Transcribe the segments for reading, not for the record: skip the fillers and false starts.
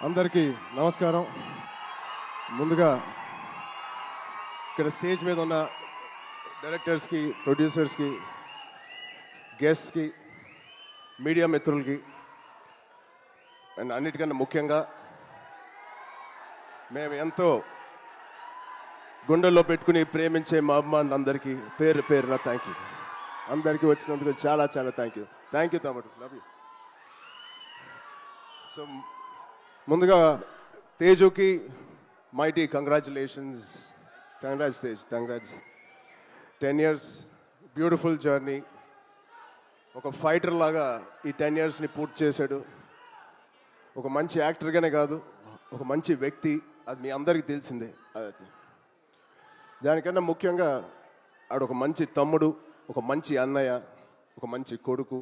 అందరికీ నమస్కారం. ముందుగా ఇక్కడ స్టేజ్ మీద ఉన్న డైరెక్టర్స్కి, ప్రొడ్యూసర్స్కి, గెస్ట్స్కి, మీడియా మిత్రులకి అండ్ అన్నిటికన్నా ముఖ్యంగా మేము ఎంతో గుండెల్లో పెట్టుకుని ప్రేమించే మా అభిమానులందరికీ పేరు పేరున థ్యాంక్ యూ. అందరికీ వచ్చినందుకు చాలా చాలా థ్యాంక్ యూ తమ్ముడు, లవ్ యూ. సో ముందుగా తేజుకి mighty congratulations. Congrats Tej, congrats. 10 years beautiful journey. ఒక ఫైటర్ లాగా ఈ 10 yearsని పూర్తి చేశాడు. ఒక మంచి యాక్టర్గానే కాదు, ఒక మంచి వ్యక్తి, అది మీ అందరికీ తెలిసిందే. దానికన్నా ముఖ్యంగా ఆడు ఒక మంచి తమ్ముడు, ఒక మంచి అన్నయ్య, ఒక మంచి కొడుకు,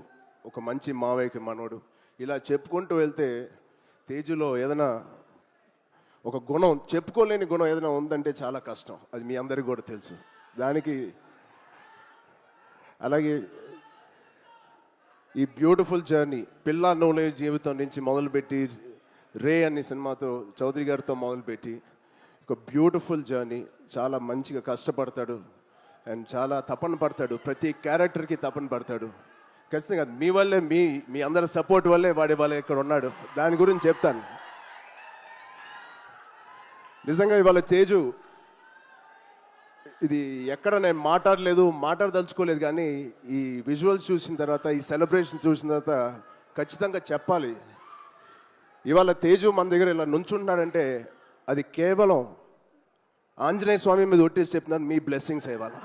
ఒక మంచి మావయ్యకి మనవడు. ఇలా చెప్పుకుంటూ వెళ్తే తేజులో ఏదైనా ఒక గుణం, చెప్పుకోలేని గుణం ఏదైనా ఉందంటే చాలా కష్టం. అది మీ అందరికీ కూడా తెలుసు. దానికి అలాగే ఈ బ్యూటిఫుల్ జర్నీ పిల్ల నోలే జీవితం నుంచి మొదలుపెట్టి రే అనే సినిమాతో చౌదరి గారితో మొదలుపెట్టి ఒక బ్యూటిఫుల్ జర్నీ. చాలా మంచిగా కష్టపడతాడు అండ్ చాలా తపన పడతాడు. ప్రతి క్యారెక్టర్కి తపన పడతాడు. ఖచ్చితంగా మీ వల్లే, మీ అందరి సపోర్ట్ వల్లే వాళ్ళ ఇక్కడ ఉన్నాడు. దాని గురించి చెప్తాను. నిజంగా ఇవాళ తేజు ఇది ఎక్కడ నేను మాట్లాడదలుచుకోలేదు, కానీ ఈ విజువల్స్ చూసిన తర్వాత, ఈ సెలబ్రేషన్ చూసిన తర్వాత ఖచ్చితంగా చెప్పాలి. ఇవాళ తేజు మన దగ్గర ఇలా నుంచుంటున్నాడంటే అది కేవలం ఆంజనేయ స్వామి మీద ఒట్టేసి చెప్తున్నాను, మీ బ్లెస్సింగ్స్ ఇవాళ.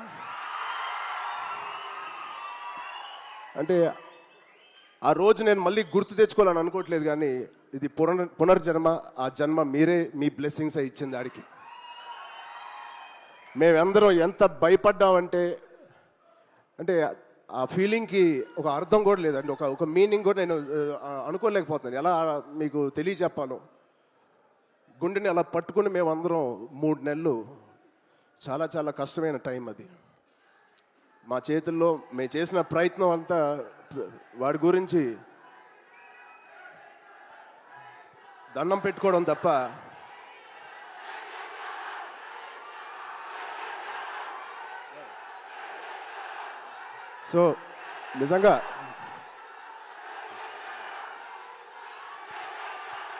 అంటే ఆ రోజు నేను మళ్ళీ గుర్తు తెచ్చుకోవాలని అనుకోవట్లేదు, కానీ ఇది పునర్జన్మ. ఆ జన్మ మీరే, మీ బ్లెస్సింగ్స్ ఇచ్చింది ఆడికి. మేమందరం ఎంత భయపడ్డామంటే, అంటే ఆ ఫీలింగ్కి ఒక అర్థం కూడా లేదండి, ఒక మీనింగ్ కూడా నేను అనుకోలేకపోతున్నాను. ఎలా మీకు తెలియచెప్పాలో. గుండెని అలా పట్టుకుని మేమందరం 3 నెలలు, చాలా చాలా కష్టమైన టైం అది. మా చేతుల్లో మేము చేసిన ప్రయత్నం అంతా వాడి గురించి దండం పెట్టుకోవడం తప్ప సో నిజంగా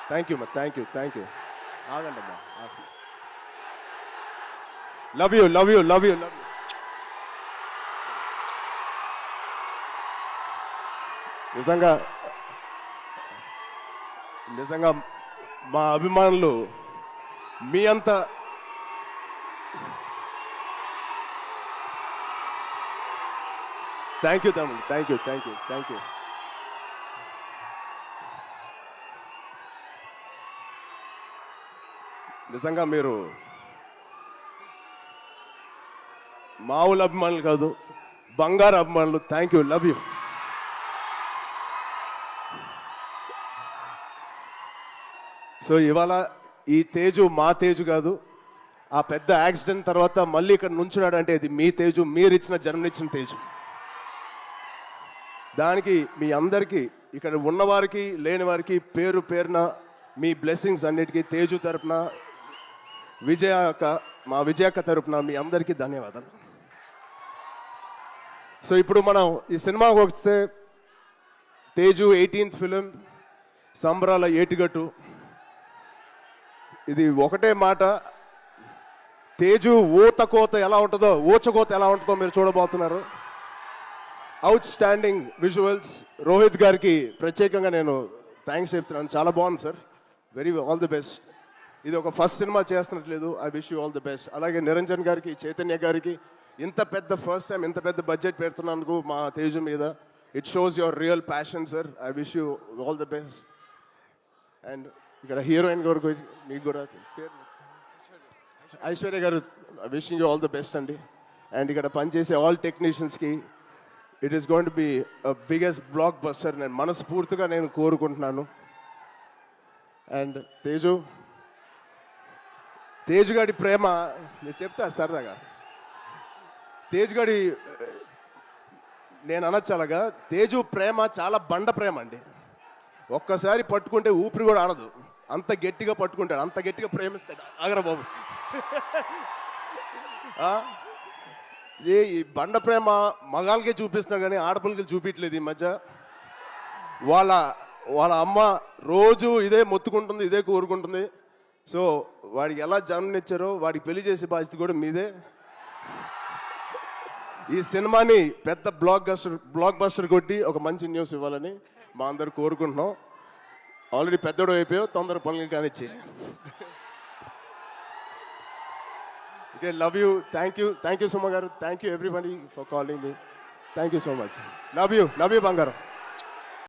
థ్యాంక్ యూ. ఆగండి అమ్మా. Love you. నిజంగా మా అభిమానులు మీ అంతా థ్యాంక్ యూ తమ్ముడు, థ్యాంక్ యూ. నిజంగా మీరు మామూలు అభిమానులు కాదు, బంగారు అభిమానులు. Thank you, love you. So ఇవాళ ఈ తేజు మా తేజు కాదు. ఆ పెద్ద యాక్సిడెంట్ తర్వాత మళ్ళీ ఇక్కడ నుంచున్నాడు అంటే ఇది మీ తేజు, మీరు ఇచ్చిన జన్మనిచ్చిన తేజు. దానికి మీ అందరికీ, ఇక్కడ ఉన్నవారికి లేని వారికి పేరు పేరున మీ బ్లెస్సింగ్స్ అన్నిటికీ తేజు తరపున, మా విజయక్క తరపున మీ అందరికీ ధన్యవాదాలు. సో ఇప్పుడు మనం ఈ సినిమాకి వస్తే, తేజు 18th ఫిలిం, సంబరాల ఏటిగట్టు. ఇది ఒకటే మాట, తేజు ఊచకోత ఎలా ఉంటుందో మీరు చూడబోతున్నారు. Out standing visuals. రోహిత్ గారికి ప్రత్యేకంగా నేను థ్యాంక్స్ చెప్తున్నాను. చాలా బాగుంది సార్, ఆల్ ది బెస్ట్. ఇది ఒక ఫస్ట్ సినిమా చేస్తున్నట్లేదు. I wish you all the best. అలాగే నిరంజన్ గారికి, చైతన్య గారికి ఫస్ట్ టైం ఇంత పెద్ద బడ్జెట్ పెడుతున్నందుకు మా తేజు మీద, it shows your real passion sir. I wish you all the best. And ఇక్కడ హీరోయిన్ గారు మీకు కూడా Aishwarya garu, wishing you all the best అండి. అండ్ ఇక్కడ పనిచేసే ఆల్ టెక్నీషియన్స్కి, it is going to be biggest blockbuster నేను మనస్ఫూర్తిగా కోరుకుంటున్నాను. అండ్ తేజు గారి ప్రేమ నేను చెప్తా సరదాగా. తేజు గారి నేను అనొచ్చు, తేజు ప్రేమ చాలా బండ ప్రేమ అండి. ఒక్కసారి పట్టుకుంటే ఊపిరి కూడా ఆడదు, అంత గట్టిగా పట్టుకుంటాడు, అంత గట్టిగా ప్రేమిస్తాడు. ఆగరా బాబు. ఆ? ఈ బండ ప్రేమ మగాళ్ళకే చూపిస్తున్నాడు కానీ ఆడపిల్లకి చూపించలేదు ఈ మధ్య. వాళ్ళ వాళ్ళ అమ్మ రోజు ఇదే మొత్తుకుంటుంది, ఇదే కోరుకుంటుంది. సో వాడికి ఎలా జన్మనిచ్చారో వాడికి పెళ్లి చేసే బాధ్యత కూడా మీదే. ఈ సినిమాని పెద్ద బ్లాక్ బస్టర్ కొట్టి ఒక మంచి న్యూస్ ఇవ్వాలని మా అందరు కోరుకుంటున్నాం. ఆల్రెడీ పెద్దోడు అయిపోయావు, తొందర పనులు కానిచ్చి. Okay, love you. Thank you Suma garu. Thank you everybody for calling me. Thank you so much. Love you బంగారం.